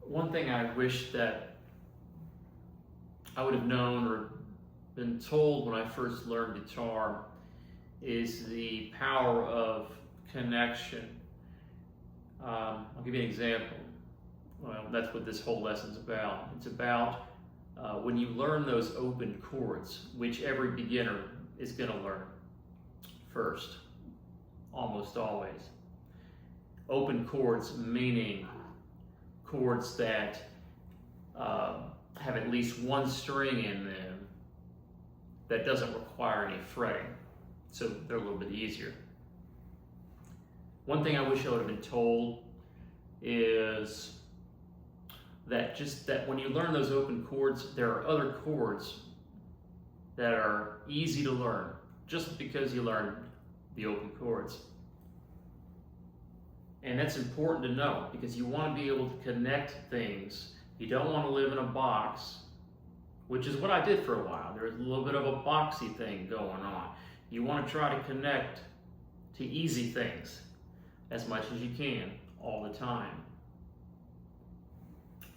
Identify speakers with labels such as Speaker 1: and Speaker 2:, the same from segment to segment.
Speaker 1: One thing I wish that I would have known or been told when I first learned guitar is the power of connection. I'll give you an example. Well, that's what this whole lesson's about. It's about when you learn those open chords, which every beginner is going to learn first, almost always. Open chords meaning chords that have at least one string in them that doesn't require any fretting, so they're a little bit easier. One thing I wish I would have been told is that when you learn those open chords, there are other chords that are easy to learn just because you learned the open chords. And that's important to know because you want to be able to connect things. You don't want to live in a box, which is what I did for a while. There was a little bit of a boxy thing going on. You want to try to connect to easy things as much as you can all the time.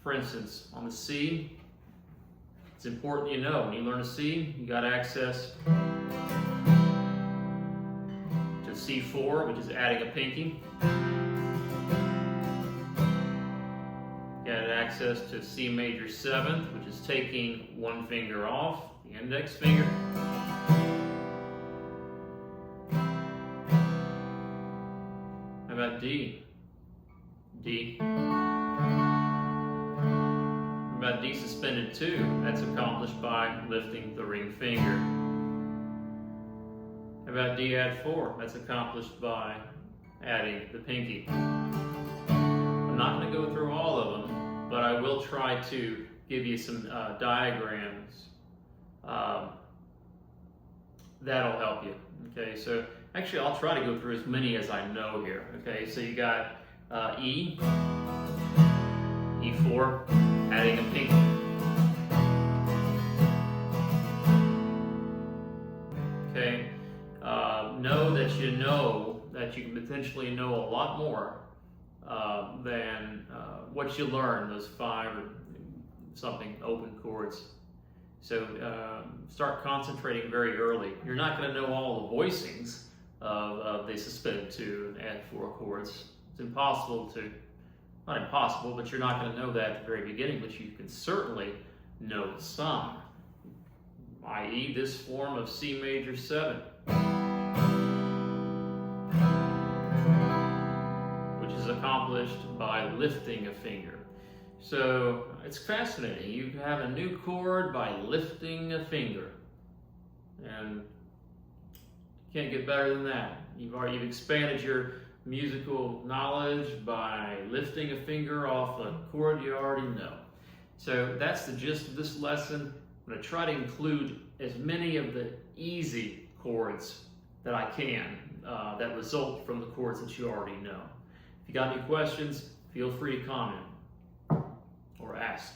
Speaker 1: For instance, on the C, it's important you know when you learn a C, you got access to C4, which is adding a pinky. You got access to C major 7th, which is taking one finger off, the index finger. How about D? D. How about D suspended 2? That's accomplished by lifting the ring finger. How about D add 4? That's accomplished by adding the pinky. I'm not going to go through all of them, but I will try to give you some diagrams that'll help you. Okay, so actually I'll try to go through as many as I know here. Okay, so you got E, E4, adding a pinky. Okay, know that you can potentially know a lot more than what you learn, those 5 or something open chords. So start concentrating very early. You're not going to know all the voicings of the suspended 2 and add 4 chords. It's impossible to, not impossible, but you're not going to know that at the very beginning, but you can certainly know some, i.e. this form of C major 7, which is accomplished by lifting a finger. So it's fascinating. You have a new chord by lifting a finger, and you can't get better than that. You've expanded your musical knowledge by lifting a finger off a chord you already know. So that's the gist of this lesson. I'm going to try to include as many of the easy chords that I can that result from the chords that you already know. If you got any questions, feel free to comment or ask.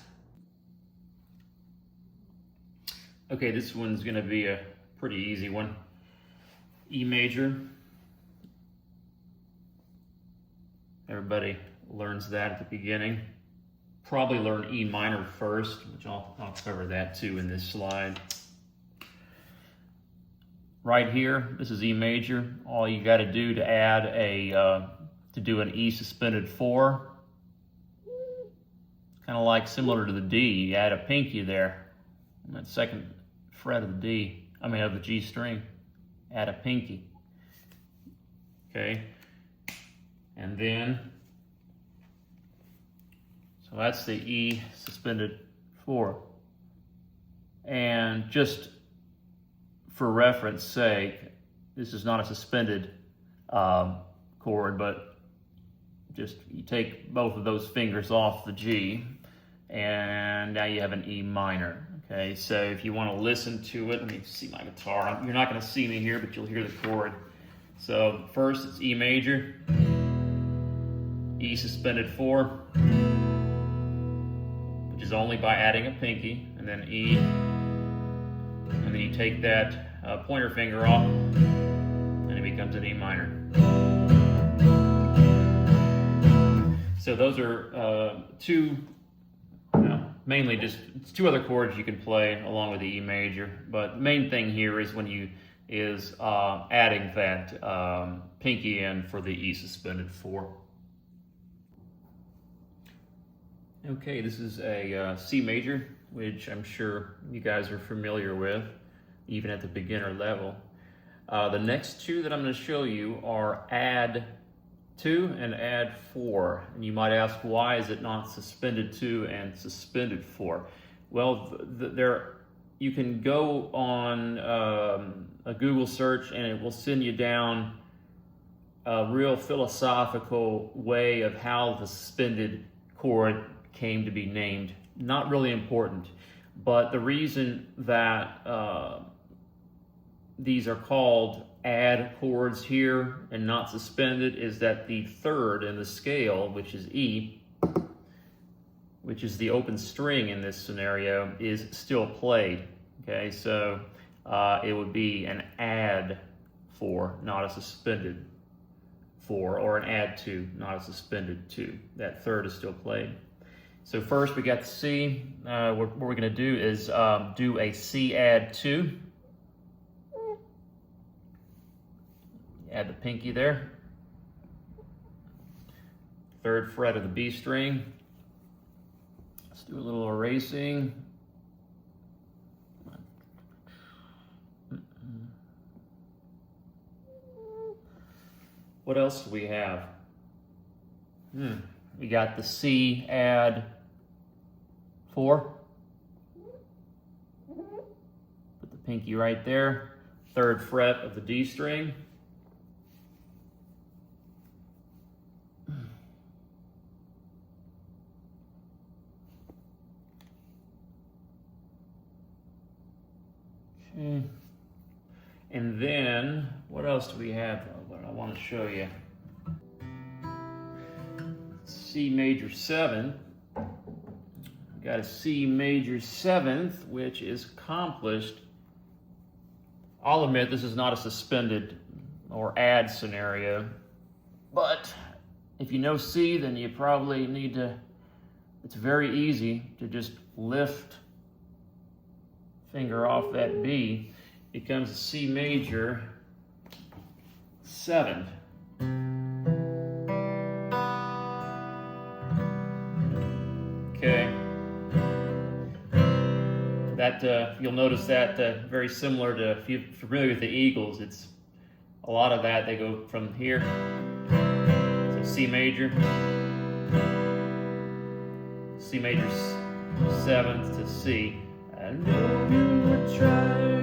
Speaker 1: Okay, this one's going to be a pretty easy one. E major. Everybody learns that at the beginning. Probably learn E minor first, which I'll cover that too in this slide. Right here, this is E major. All you got to do to add to do an E suspended 4, kind of like similar to the D. You add a pinky there on that second fret of the of the G string. Add a pinky. Okay. And then, so that's the E suspended 4. And just for reference sake, this is not a suspended chord, but just you take both of those fingers off the G, and now you have an E minor. Okay, so if you want to listen to it, let me see my guitar. You're not going to see me here, but you'll hear the chord. So first it's E major, E suspended 4, which is only by adding a pinky, and then E, and then you take that pointer finger off, and it becomes an E minor. So those are 2 mainly just it's two other chords you can play along with the E major, but the main thing here is when you adding that pinky in for the E suspended 4. Okay, this is a C major, which I'm sure you guys are familiar with, even at the beginner level. The next two that I'm going to show you are add 2 and add 4. And you might ask, why is it not suspended 2 and suspended 4? Well, you can go on a Google search and it will send you down a real philosophical way of how the suspended chord came to be named. Not really important, but the reason that these are called add chords here and not suspended is that the third in the scale, which is E, which is the open string in this scenario, is still played. Okay, so it would be an add 4, not a suspended 4, or an add 2, not a suspended 2. That third is still played. So first we got the C. What we're going to do is do a C add 2. Add the pinky there. Third fret of the B string. Let's do a little erasing. What else do we have? We got the C add 4. Put the pinky right there. Third fret of the D string. Okay. And then, what else do we have that I want to show you? C major 7. We've got a C major 7th, which is accomplished. I'll admit this is not a suspended or add scenario, but if you know C, then you probably need to, it's very easy to just lift finger off that B. Becomes a C major 7. Okay. That you'll notice that very similar to, if you're familiar with the Eagles, it's a lot of that, they go from here, so C major 7th to C. I know you were trying,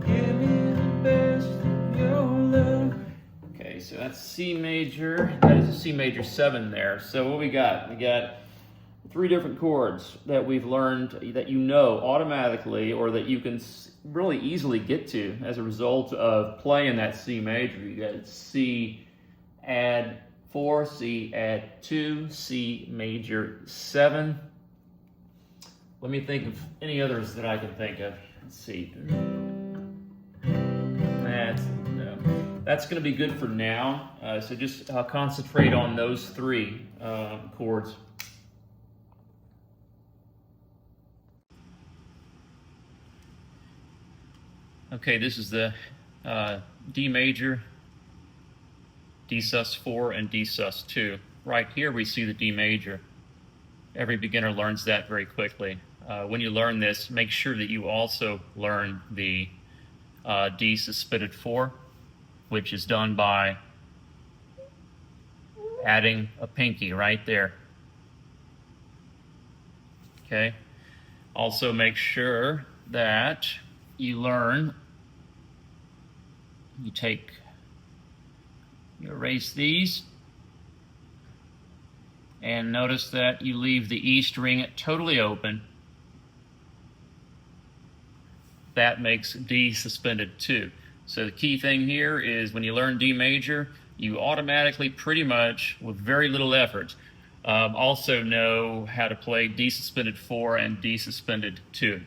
Speaker 1: give me the best of your love. Okay, so that's C major, that is a C major 7 there. So what we got? We got 3 different chords that we've learned that you know automatically, or that you can really easily get to as a result of playing that C major. You got C add 4, C add 2, C major 7. Let me think of any others that I can think of. Let's see. That's going to be good for now. So just concentrate on those 3 chords. Okay, this is the D major, D sus 4, and D sus 2. Right here we see the D major. Every beginner learns that very quickly. When you learn this, make sure that you also learn the D suspended 4, which is done by adding a pinky right there. Okay. Also make sure that you learn, you erase these, and notice that you leave the E string totally open. That makes D suspended 2. So the key thing here is when you learn D major, you automatically, pretty much with very little effort, also know how to play D suspended 4 and D suspended 2.